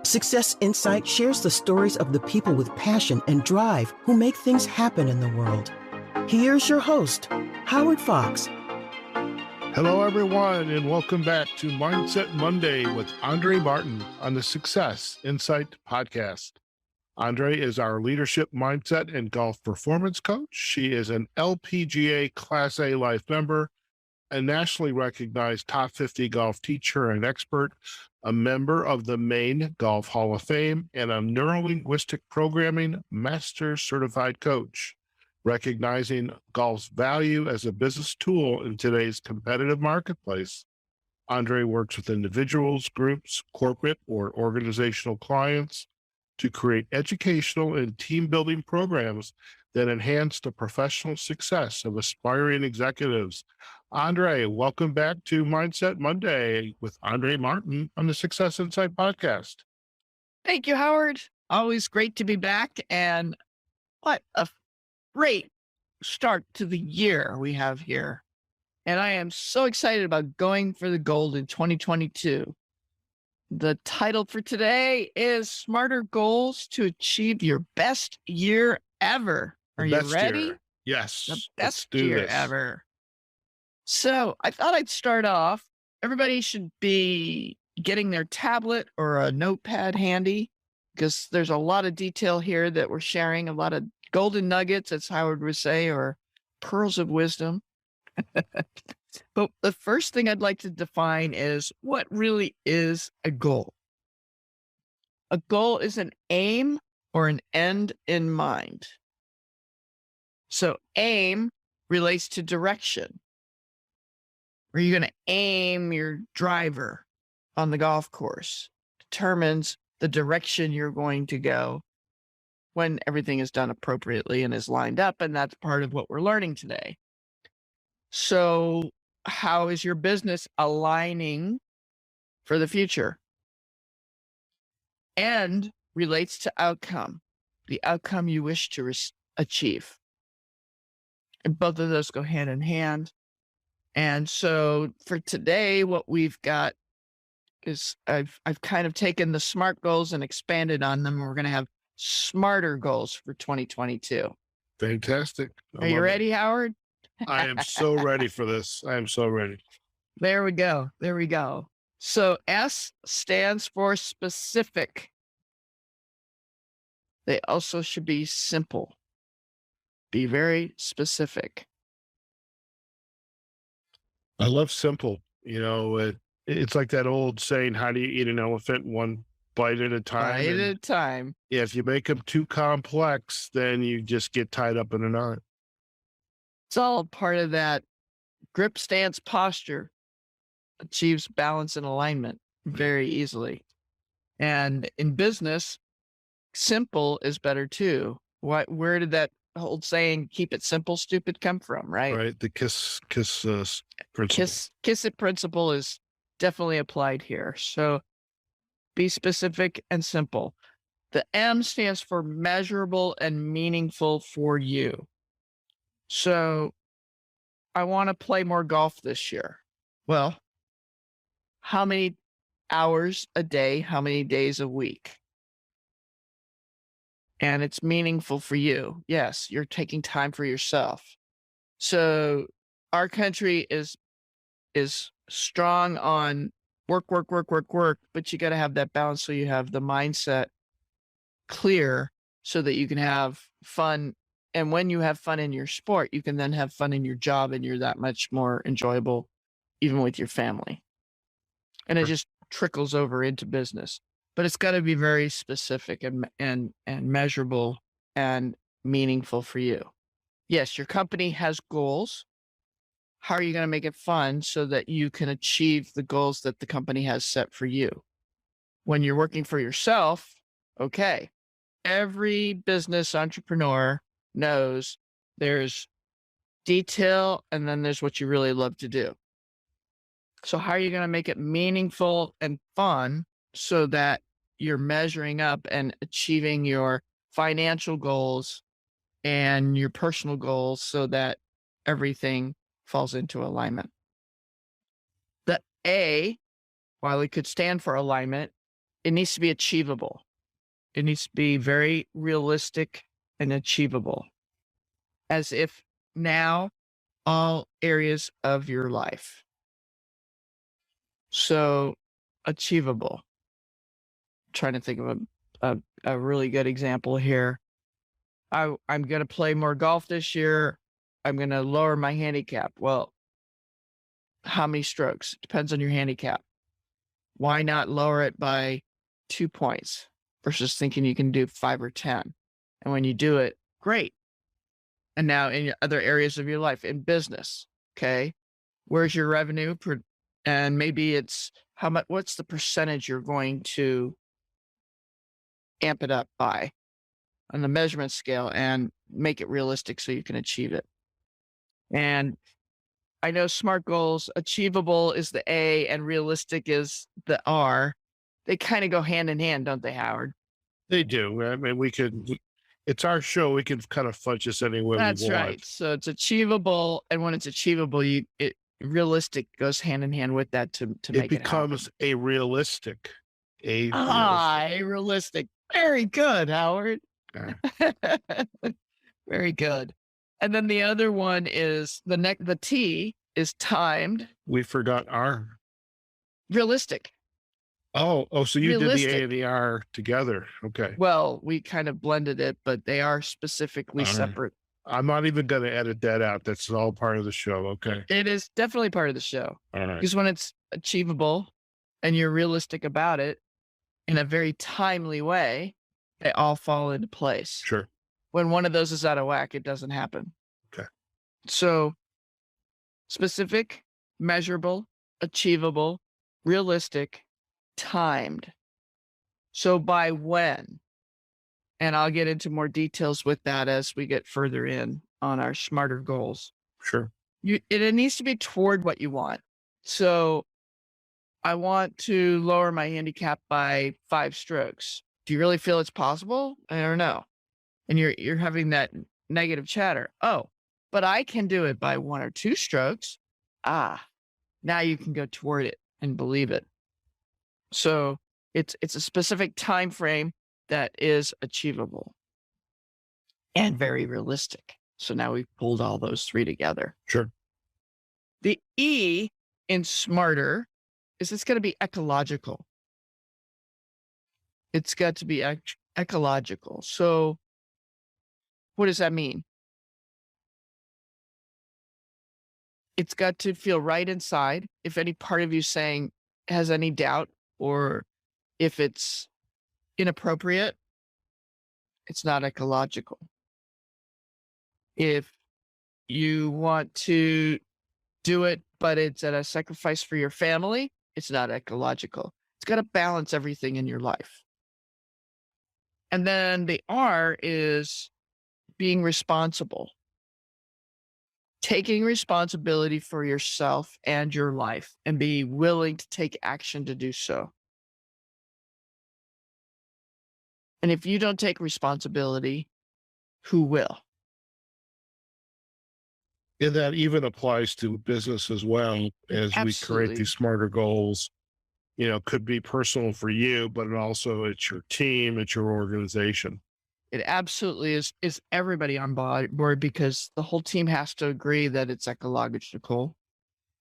Success Insight shares the stories of the people with passion and drive who make things happen in the world. Here's your host, Howard Fox. Hello, everyone, and welcome back to Mindset Monday with Andrée Martin on the Success Insight podcast. Andrée is our leadership mindset and golf performance coach. She is an LPGA Class A Life member, a nationally recognized top 50 golf teacher and expert, a member of the Maine Golf Hall of Fame, and a Neurolinguistic Programming Master Certified Coach. Recognizing golf's value as a business tool in today's competitive marketplace, Andrée works with individuals, groups, corporate, or organizational clients to create educational and team-building programs that enhance the professional success of aspiring executives. Andrée, welcome back to Mindset Monday with Andrée Martin on the Success Insight podcast. Thank you, Howard. Always great to be back. And what a great start to the year we have here. And I am so excited about going for the gold in 2022. The title for today is Smarter Goals to Achieve Your Best Year Ever. Are you ready? Year. Yes. The best year ever. So I thought I'd start off. Everybody should be getting their tablet or a notepad handy because there's a lot of detail here that we're sharing, a lot of golden nuggets, as Howard would say, or pearls of wisdom. But the first thing I'd like to define is what really is a goal. A goal is an aim or an end in mind. So aim relates to direction. Where you're going to aim your driver on the golf course determines the direction you're going to go when everything is done appropriately and is lined up. And that's part of what we're learning today. So how is your business aligning for the future? End relates to outcome, the outcome you wish to achieve. And both of those go hand in hand. And so for today, what we've got is I've kind of taken the SMART goals and expanded on them. We're going to have smarter goals for 2022. Fantastic. Are you ready, Howard? I am so ready for this. I am so ready. There we go. There we go. So S stands for specific. They also should be simple. Be very specific. I love simple. You know, it's like that old saying, how do you eat an elephant? One bite at a time. Bite at a time. Yeah, if you make them too complex, then you just get tied up in a knot. It's all part of that grip stance posture. Achieves balance and alignment very easily. And in business, simple is better too. Where did that old saying, keep it simple, stupid, come from, right? Right. The kiss principle. Kiss it principle is definitely applied here. So be specific and simple. The M stands for measurable and meaningful for you. So I want to play more golf this year. Well, how many hours a day? How many days a week? And it's meaningful for you. Yes, you're taking time for yourself. So our country is strong on work, but you got to have that balance so you have the mindset clear so that you can have fun. And when you have fun in your sport, you can then have fun in your job and you're that much more enjoyable, even with your family. And it just trickles over into business. But it's got to be very specific and measurable and meaningful for you. Yes, your company has goals. How are you going to make it fun so that you can achieve the goals that the company has set for you? When you're working for yourself, okay, every business entrepreneur knows there's detail and then there's what you really love to do. So how are you going to make it meaningful and fun so that you're measuring up and achieving your financial goals and your personal goals so that everything falls into alignment. The A, while it could stand for alignment, it needs to be achievable. It needs to be very realistic and achievable, as if now all areas of your life. So achievable. Trying to think of a really good example here. I'm going to play more golf this year. I'm going to lower my handicap. Well, how many strokes? Depends on your handicap. Why not lower it by 2 points versus thinking you can do 5 or 10? And when you do it, great. And now in other areas of your life, in business, okay, where's your revenue and maybe it's how much, what's the percentage you're going to amp it up by on the measurement scale and make it realistic so you can achieve it. And I know SMART goals, achievable is the A and realistic is the R. They kind of go hand in hand, don't they, Howard? They do. I mean, it's our show. We can kind of fudge this any way we want. That's right. So it's achievable. And when it's achievable, realistic goes hand in hand with that to make it happen. It becomes a realistic. Realistic. Very good, Howard. Very good. And then the other one is the T is timed. We forgot R. Realistic. So you realistic. Did the A and the R together. Okay. Well, we kind of blended it, but they are specifically separate. I'm not even going to edit that out. That's all part of the show. Okay. It is definitely part of the show. All right. Because when it's achievable and you're realistic about it in a very timely way, they all fall into place. Sure. When one of those is out of whack, it doesn't happen. Okay. So specific, measurable, achievable, realistic, timed. So by when? And I'll get into more details with that as we get further in on our smarter goals. Sure. It needs to be toward what you want. So I want to lower my handicap by 5 strokes. Do you really feel it's possible? I don't know. And you're having that negative chatter. Oh, but I can do it by 1 or 2 strokes. Now you can go toward it and believe it. So it's a specific time frame that is achievable and very realistic. So now we've pulled all those 3 together. Sure. The E in smarter is it's going to be ecological. It's got to be ecological. So what does that mean? It's got to feel right inside. If any part of you has any doubt or if it's inappropriate, it's not ecological. If you want to do it, but it's at a sacrifice for your family, it's not ecological. It's got to balance everything in your life. And then the R is being responsible. Taking responsibility for yourself and your life and be willing to take action to do so. And if you don't take responsibility, who will? And that even applies to business as well as Absolutely. We create these smarter goals. Could be personal for you, but also it's your team, it's your organization. It absolutely is everybody on board because the whole team has to agree that it's ecological.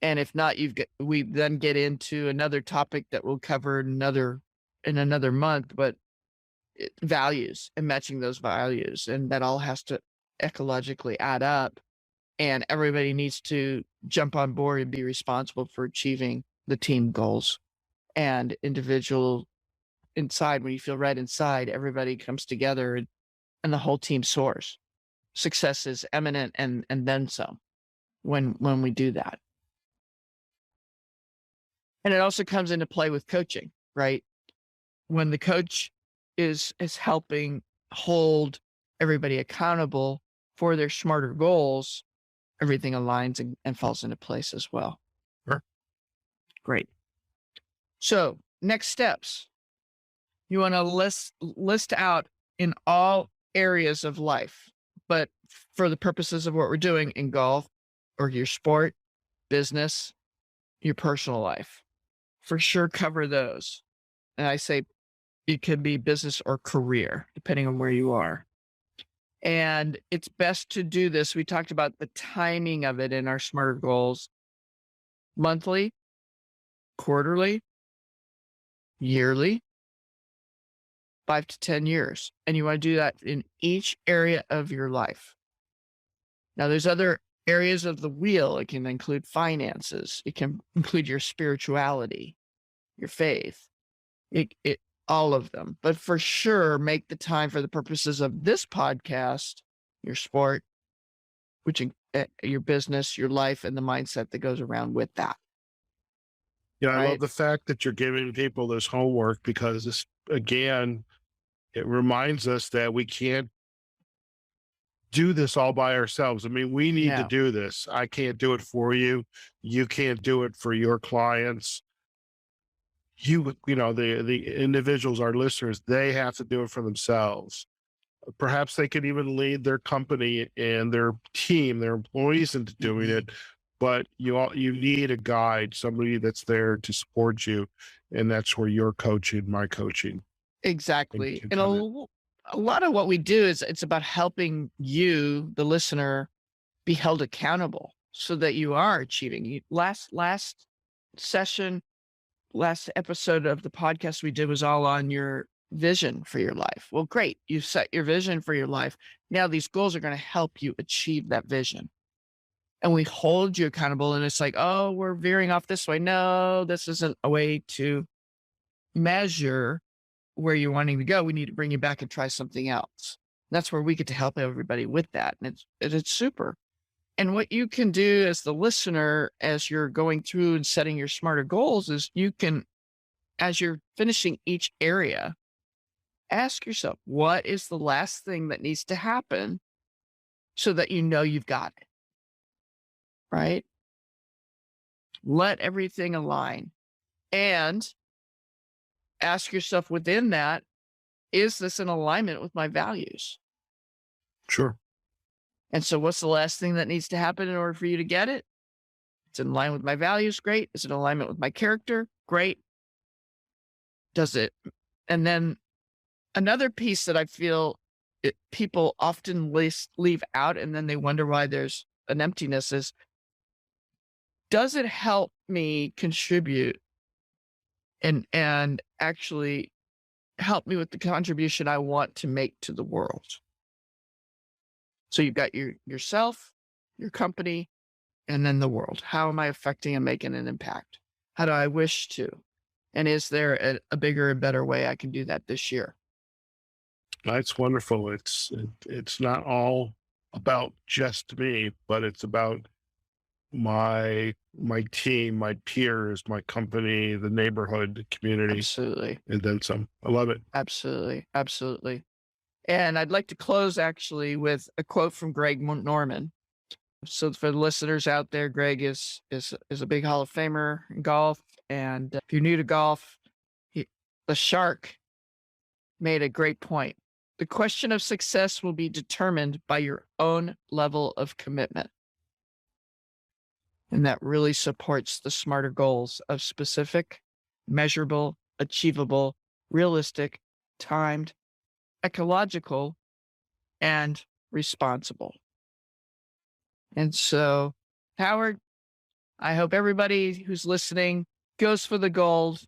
And if not, we then get into another topic that we'll cover in another month, but values and matching those values. And that all has to ecologically add up. And everybody needs to jump on board and be responsible for achieving the team goals. And individual inside, when you feel right inside, everybody comes together and the whole team soars. Success is imminent and then some when we do that. And it also comes into play with coaching, right? When the coach is helping hold everybody accountable for their smarter goals, everything aligns and falls into place as well. Sure. Great. So next steps, you want to list out in all areas of life, but for the purposes of what we're doing in golf, or your sport, business, your personal life. For sure, cover those. And I say it could be business or career, depending on where you are. And it's best to do this. We talked about the timing of it in our smarter goals: monthly, quarterly, yearly, 5 to 10 years. And you want to do that in each area of your life. Now, there's other areas of the wheel. It can include finances. It can include your spirituality, your faith, all of them. But for sure, make the time for the purposes of this podcast, your sport, which your business, your life, and the mindset that goes around with that. Yeah, I love Right? the fact that you're giving people this homework, because this, again, it reminds us that we can't do this all by ourselves. I mean, we need to No, do this. I can't do it for you. You can't do it for your clients. The individuals, our listeners, they have to do it for themselves. Perhaps they could even lead their company and their team, their employees, into doing it. But you need a guide, somebody that's there to support you, and that's where your coaching, my coaching, exactly. can And come in. a lot of what we do is it's about helping you, the listener, be held accountable so that you are achieving. Last session, last episode of the podcast we did was all on your vision for your life. Well, great. You've set your vision for your life. Now these goals are going to help you achieve that vision. And we hold you accountable. And it's like, oh, we're veering off this way. No, this isn't a way to measure where you're wanting to go. We need to bring you back and try something else. That's where we get to help everybody with that. And it's super. And what you can do as the listener, as you're going through and setting your smarter goals, is you can, as you're finishing each area, ask yourself, what is the last thing that needs to happen so that you know you've got it, right? Let everything align. And ask yourself within that, is this in alignment with my values? Sure. And so what's the last thing that needs to happen in order for you to get it? It's in line with my values. Great. Is it in alignment with my character? Great. Does it? And then another piece that I feel people often leave out, and then they wonder why there's an emptiness, is, does it help me contribute and actually help me with the contribution I want to make to the world? So you've got yourself, your company, and then the world. How am I affecting and making an impact? How do I wish to? And is there a bigger and better way I can do that this year? That's wonderful. It's not all about just me, but it's about my team, my peers, my company, the neighborhood, the community, Absolutely. and then some. I love it. Absolutely. Absolutely. And I'd like to close actually with a quote from Greg Norman. So for the listeners out there, Greg is a big Hall of Famer in golf. And if you're new to golf, the shark made a great point. The question of success will be determined by your own level of commitment. And that really supports the smarter goals of specific, measurable, achievable, realistic, timed, ecological, and responsible. And so, Howard, I hope everybody who's listening goes for the gold.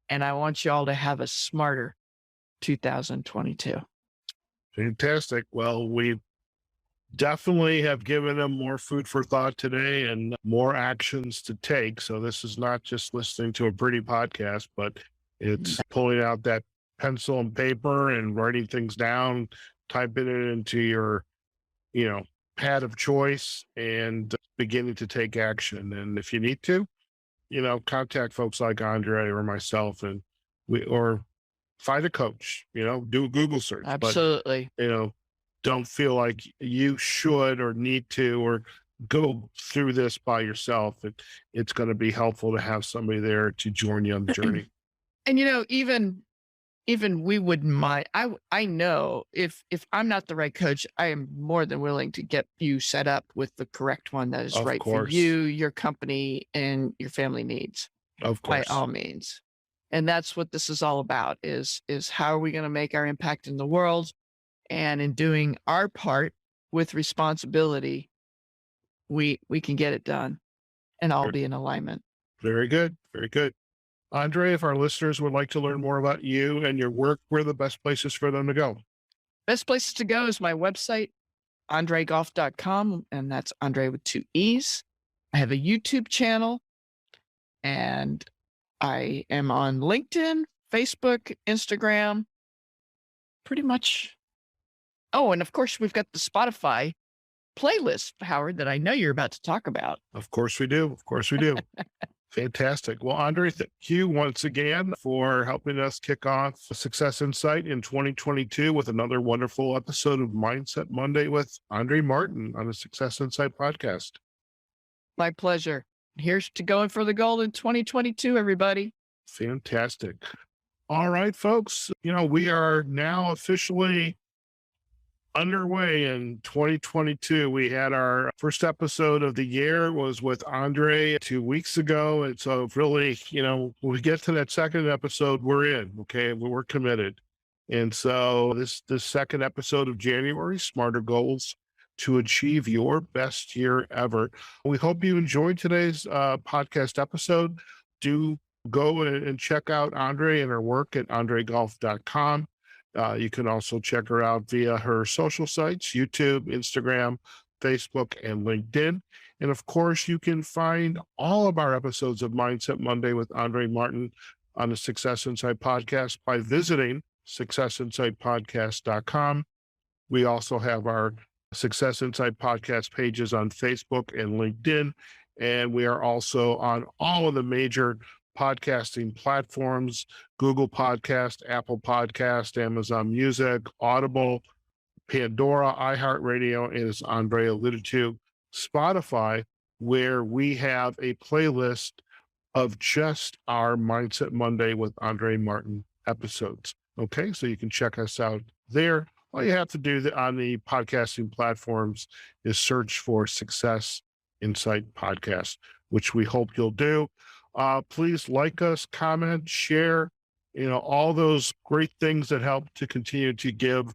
And I want you all to have a smarter 2022. Fantastic. Well, we definitely have given them more food for thought today and more actions to take. So this is not just listening to a pretty podcast, but it's pulling out that pencil and paper and writing things down, typing it into your, pad of choice, and beginning to take action. And if you need to, contact folks like Andrée or myself, and or find a coach, do a Google search. Absolutely. But, don't feel like you should or need to, or go through this by yourself. It's going to be helpful to have somebody there to join you on the journey. And, even even we wouldn't mind. I know if I'm not the right coach, I am more than willing to get you set up with the correct one that is Of right for course. you, your company, and your family needs, Of by course. all means. And that's what this is all about, is how are we going to make our impact in the world? And in doing our part with responsibility, we can get it done and all Very, be in alignment. very good. Very good. Andrée, if our listeners would like to learn more about you and your work, where are the best places for them to go? Best places to go is my website, andreegolf.com, and that's Andrée with 2 E's. I have a YouTube channel, and I am on LinkedIn, Facebook, Instagram, pretty much. Oh, and of course, we've got the Spotify playlist, Howard, that I know you're about to talk about. Of course we do. Of course we do. Fantastic. Well, Andrée, thank you once again for helping us kick off Success Insight in 2022 with another wonderful episode of Mindset Monday with Andrée Martin on the Success Insight podcast. My pleasure. Here's to going for the gold in 2022, everybody. Fantastic. All right, folks. We are now officially underway in 2022. We had our first episode of the year was with Andrée 2 weeks ago. And so really, when we get to that second episode, we're in, okay? We're committed. And so this second episode of January, Smarter Goals to Achieve Your Best Year Ever. We hope you enjoyed today's podcast episode. Do go and check out Andrée and her work at andreegolf.com. You can also check her out via her social sites, YouTube, Instagram, Facebook, and LinkedIn. And of course, you can find all of our episodes of Mindset Monday with Andrée Martin on the Success Insight podcast by visiting successinsightpodcast.com. We also have our Success Insight podcast pages on Facebook and LinkedIn. And we are also on all of the major podcasting platforms: Google Podcast, Apple Podcast, Amazon Music, Audible, Pandora, iHeartRadio, and as Andrée alluded to, Spotify, where we have a playlist of just our Mindset Monday with Andrée Martin episodes. Okay, so you can check us out there. All you have to do on the podcasting platforms is search for Success Insight Podcast, which we hope you'll do. Please like us, comment, share, all those great things that help to continue to give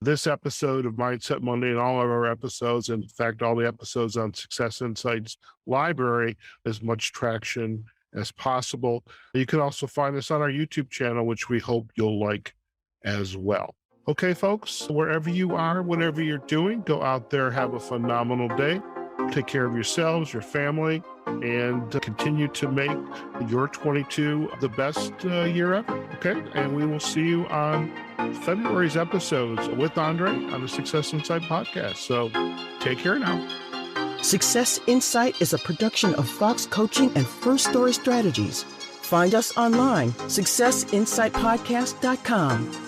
this episode of Mindset Monday and all of our episodes, and in fact, all the episodes on Success Insights library, as much traction as possible. You can also find us on our YouTube channel, which we hope you'll like as well. Okay, folks, wherever you are, whatever you're doing, go out there, have a phenomenal day. Take care of yourselves, your family, and continue to make your 22 the best year ever. Okay. And we will see you on February's episodes with Andrée on the Success Insight podcast. So take care now. Success Insight is a production of Fox Coaching and First Story Strategies. Find us online, successinsightpodcast.com.